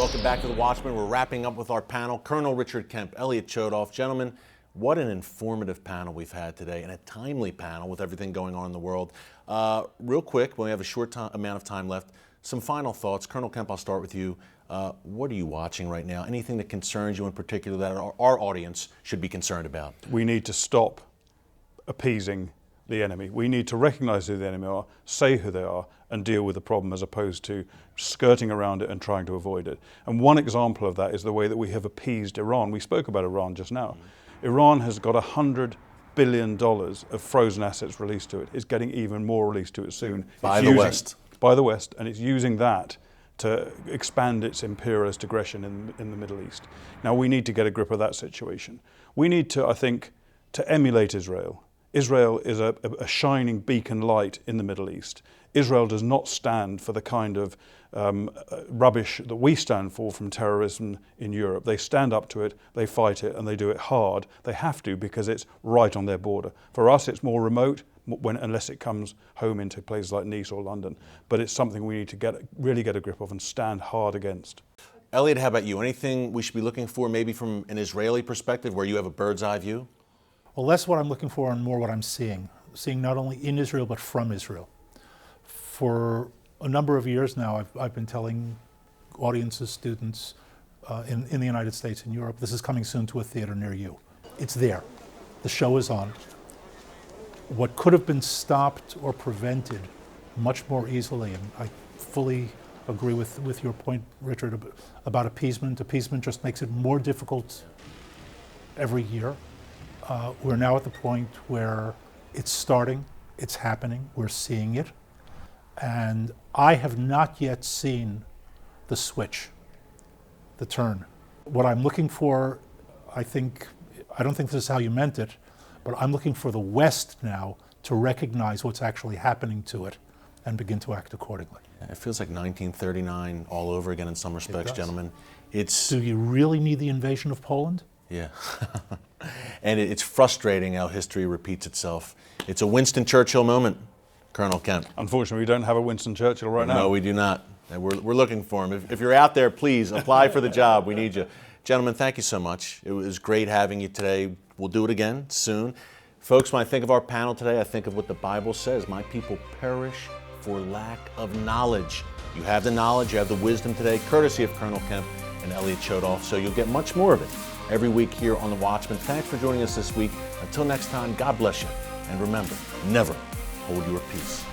Welcome back to The Watchman. We're wrapping up with our panel, Colonel Richard Kemp, Elliot Chodoff. Gentlemen, what an informative panel we've had today, and a timely panel with everything going on in the world. Real quick, when we have a short amount of time left, some final thoughts. Colonel Kemp, I'll start with you. What are you watching right now? Anything that concerns you in particular that our audience should be concerned about? We need to stop appeasing the enemy. We need to recognize who the enemy are, say who they are, and deal with the problem as opposed to skirting around it and trying to avoid it. And one example of that is the way that we have appeased Iran. We spoke about Iran just now. Iran has got $100 billion of frozen assets released to it. It's getting even more released to it soon. By the West. By the West, and it's using that to expand its imperialist aggression in the Middle East. Now we need to get a grip of that situation. We need to, I think, to emulate Israel. Israel is a shining beacon light in the Middle East. Israel does not stand for the kind of rubbish that we stand for from terrorism in Europe. They stand up to it, they fight it, and they do it hard. They have to because it's right on their border. For us, it's more remote unless it comes home into places like Nice or London. But it's something we need to really get a grip of and stand hard against. Elliot, how about you? Anything we should be looking for maybe from an Israeli perspective where you have a bird's eye view? Well, less what I'm looking for and more what I'm seeing not only in Israel but from Israel. For a number of years now, I've been telling audiences, students in the United States and Europe, this is coming soon to a theater near you. It's there. The show is on. What could have been stopped or prevented much more easily, and I fully agree with your point, Richard, about appeasement. Appeasement just makes it more difficult every year. We're now at the point where it's starting, it's happening, we're seeing it. And I have not yet seen the switch, the turn. What I'm looking for, I don't think this is how you meant it, but I'm looking for the West now to recognize what's actually happening to it and begin to act accordingly. It feels like 1939 all over again in some respects, gentlemen. Do you really need the invasion of Poland? Yeah. And it's frustrating how history repeats itself. It's a Winston Churchill moment, Colonel Kemp. Unfortunately, we don't have a Winston Churchill right now. No, we do not. And we're looking for him. If you're out there, please apply for the job. We need you. Gentlemen, thank you so much. It was great having you today. We'll do it again soon. Folks, when I think of our panel today, I think of what the Bible says. My people perish for lack of knowledge. You have the knowledge, you have the wisdom today, courtesy of Colonel Kemp and Elliot Chodoff. So you'll get much more of it every week here on The Watchman. Thanks for joining us this week. Until next time, God bless you. And remember, never hold your peace.